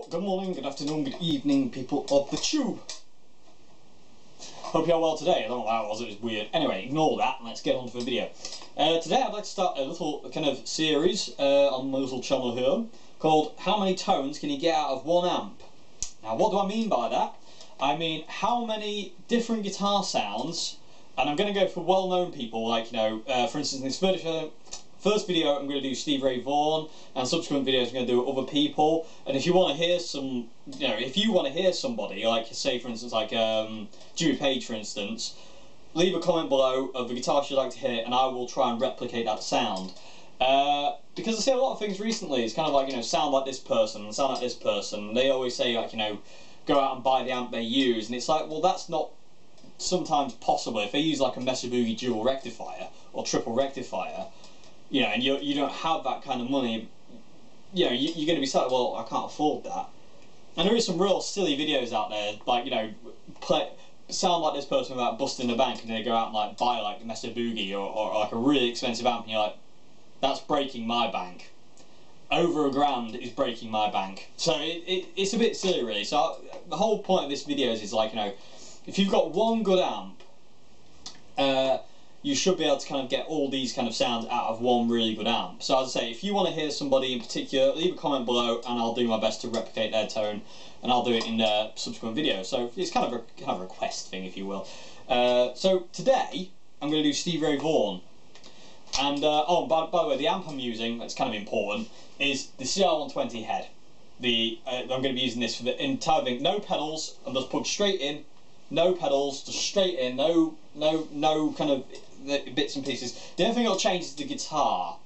Good morning, good afternoon, good evening, people of the tube. Hope you're well today. I don't know why it was weird. Anyway, ignore that and let's get on to the video. Today I'd like to start a little kind of series on my little channel here called How Many Tones Can You Get Out of One Amp? Now what do I mean by that? I mean how many different guitar sounds, and I'm going to go for well-known people like, for instance in this first video I'm going to do Stevie Ray Vaughan, and subsequent videos I'm going to do other people. And if you want to hear some, if you want to hear somebody, like say for instance like Jimmy Page for instance, leave a comment below of the guitar you'd like to hear and I will try and replicate that sound. Because I see a lot of things recently, it's kind of like, sound like this person, sound like this person. They always say like, go out and buy the amp they use, and it's like, well, that's not sometimes possible. If they use like a Mesa Boogie dual rectifier or triple rectifier, and you don't have that kind of money, you're going to be sad, well, I can't afford that. And there is some real silly videos out there, like, sound like this person without busting the bank, and they go out and like buy like a Mesa Boogie or like a really expensive amp, and you're like, that's breaking my bank. Over $1,000 is breaking my bank. So it's a bit silly really. So the whole point of this video is like, if you've got one good amp, you should be able to kind of get all these kind of sounds out of one really good amp. So as I say, if you want to hear somebody in particular, leave a comment below and I'll do my best to replicate their tone, and I'll do it in subsequent videos. So it's kind of a request thing, if you will. So today I'm going to do Stevie Ray Vaughan. And by the way, the amp I'm using, that's kind of important, is the CR120 head. I'm going to be using this for the entire thing. No pedals, I'm just plugged straight in. No pedals, just straight in. No kind of bits and pieces. The only thing that'll change is the guitar.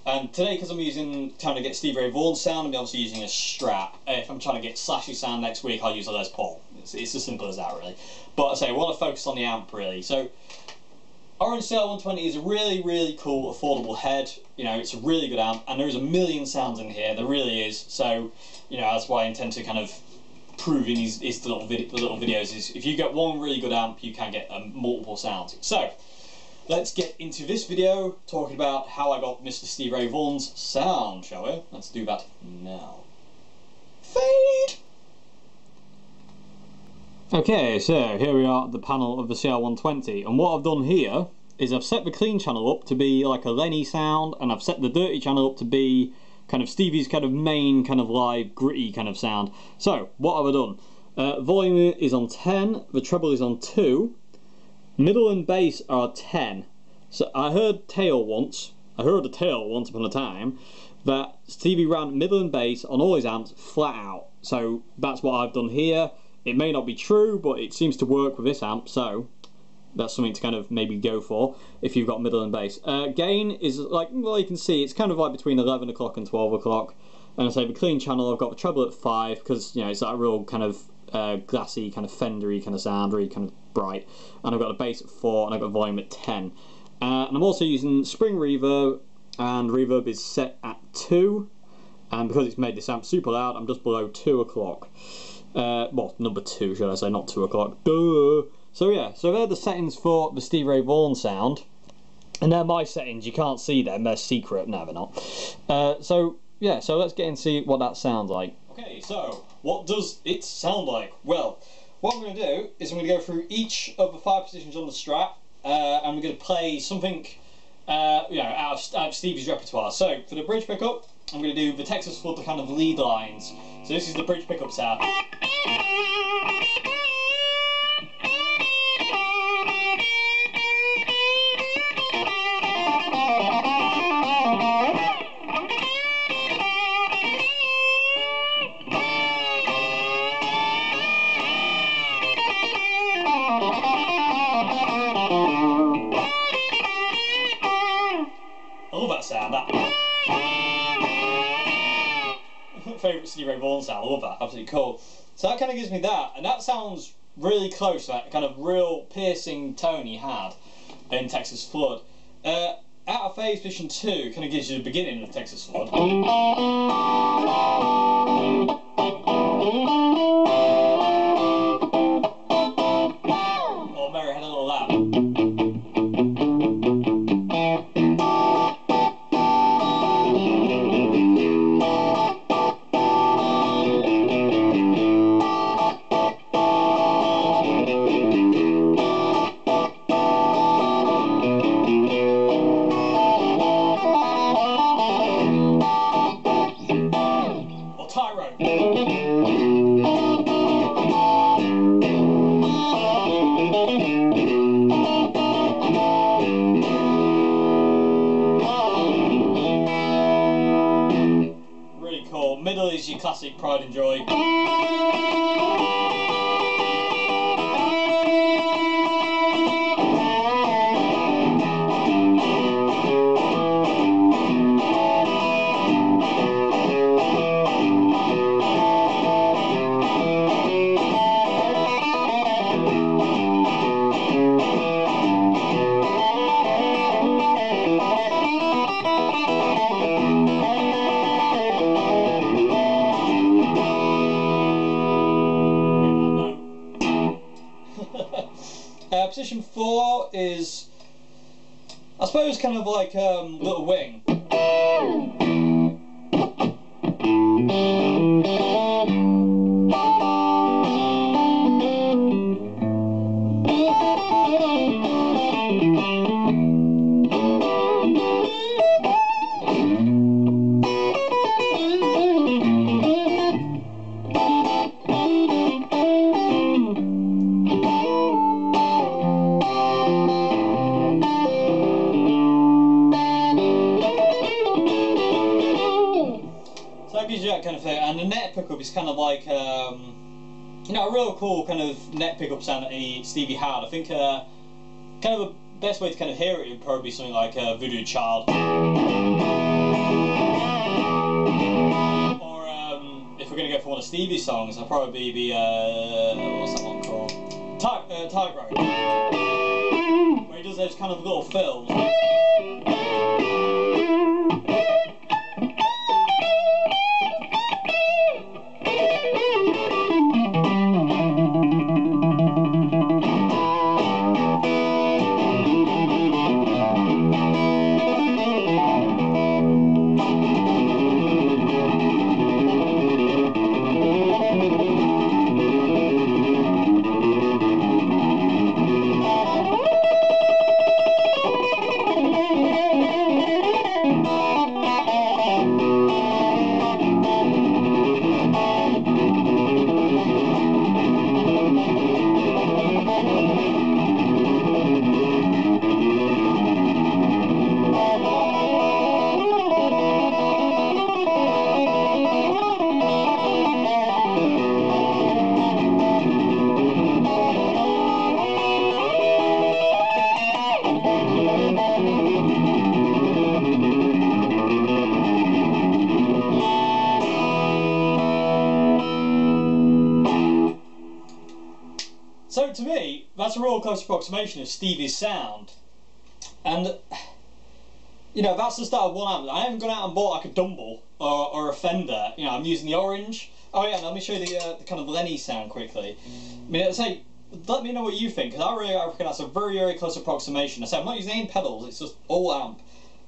And today, because I'm trying to get Stevie Ray Vaughan sound, I'm obviously using a Strat. If I'm trying to get slashy sound next week, I'll use a Les Paul. It's as simple as that, really. But I say, I want to focus on the amp, really. So, Orange CR120 is a really, really cool, affordable head. It's a really good amp, and there is a million sounds in here. There really is. So, that's why I intend to kind of prove in these little videos is if you get one really good amp, you can get multiple sounds. So, let's get into this video talking about how I got Mr. Stevie Ray Vaughan's sound, shall we? Let's do that now. Fade! Okay, so here we are at the panel of the CR120, and what I've done here is I've set the clean channel up to be like a Lenny sound, and I've set the dirty channel up to be kind of Stevie's kind of main kind of live gritty kind of sound. So what have I done? Volume is on 10, the treble is on 2, middle and bass are 10. So I heard a tale once upon a time that Stevie ran middle and bass on all his amps flat out. So that's what I've done here. It may not be true, but it seems to work with this amp, so that's something to kind of maybe go for if you've got middle and bass. Gain is like, well, you can see it's kind of like between 11 o'clock and 12 o'clock. And I say the clean channel, I've got the treble at 5 because it's that real kind of glassy, kind of fendery kind of sound, really kind of bright. And I've got the bass at 4 and I've got volume at 10. And I'm also using spring reverb, and reverb is set at 2. And because it's made this amp super loud, I'm just below 2 o'clock. Well, number 2 should I say, not 2 o'clock. Duh! So yeah, so they're the settings for the Stevie Ray Vaughan sound. And they're my settings, you can't see them, they're secret. No, they're not. So yeah, so let's get and see what that sounds like. Okay, so what does it sound like? Well, what I'm going to do is I'm going to go through each of the 5 positions on the Strat, and we're going to play something out of Stevie's repertoire. So for the bridge pickup, I'm going to do the Texas Flood, the kind of lead lines. So this is the bridge pickup sound. I love that sound. Favourite Stevie Ray Vaughan sound, I love that, absolutely cool. So that kind of gives me that, and that sounds really close to that kind of real piercing tone he had in Texas Flood. Out of phase position 2 kind of gives you the beginning of Texas Flood. Or Mary Had a Little Lamb. Tightrope. Really cool. Middle is your classic Pride and Joy. Position 4 is, I suppose, kind of like Little Wing. That kind of thing, and the neck pickup is kind of like you know, a real cool kind of neck pickup sound that Stevie had. I think kind of the best way to kind of hear it would probably be something like Voodoo Child, or if we're going to go for one of Stevie's songs, I'll probably be what's that one called? Tightrope, where he does those kind of little fills. So to me, that's a real close approximation of Stevie's sound, and you know, that's the start of one amp. I haven't gone out and bought like a Dumble or a Fender. You know, I'm using the orange. Oh yeah, and let me show you the kind of Lenny sound quickly. I mean, I'd say, let me know what you think, because I reckon that's a very, very close approximation. I say I'm not using any pedals; it's just all amp.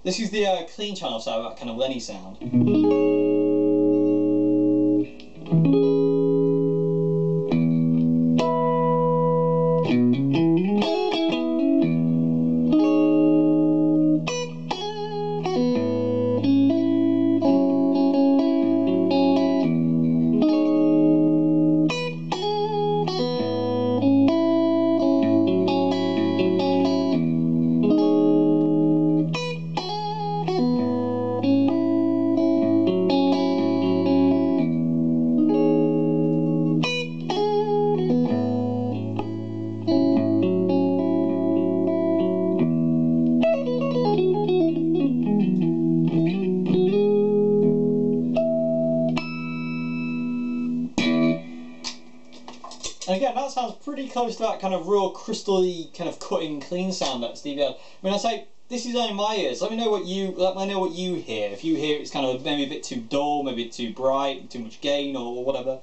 This is the clean channel, so that kind of Lenny sound. And again, that sounds pretty close to that kind of real crystally kind of cutting clean sound that Stevie had. I mean, I say this is only my ears. Let me know what you hear. If you hear it's kind of maybe a bit too dull, maybe too bright, too much gain, or whatever.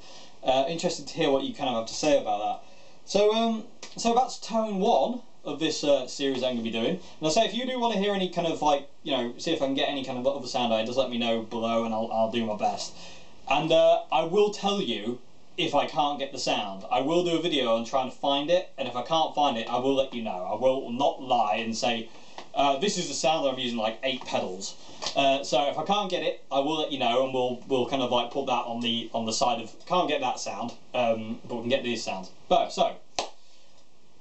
Interested to hear what you kind of have to say about that. So so that's tone 1 of this series I'm going to be doing. And I say if you do want to hear any kind of like, you know, see if I can get any kind of other sound out, just let me know below and I'll do my best. And I will tell you if I can't get the sound. I will do a video on trying to find it, and if I can't find it, I will let you know. I will not lie and say This is the sound that I'm using, like 8 pedals. So if I can't get it, I will let you know, and we'll kind of like put that on the side of. Can't get that sound, but we can get these sounds. But so,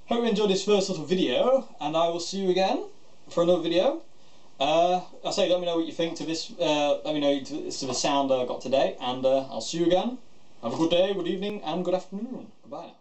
hope you enjoyed this first little video, and I will see you again for another video. I say, let me know what you think to this. Let me know to the sound I got today, and I'll see you again. Have a good day, good evening, and good afternoon. Goodbye now.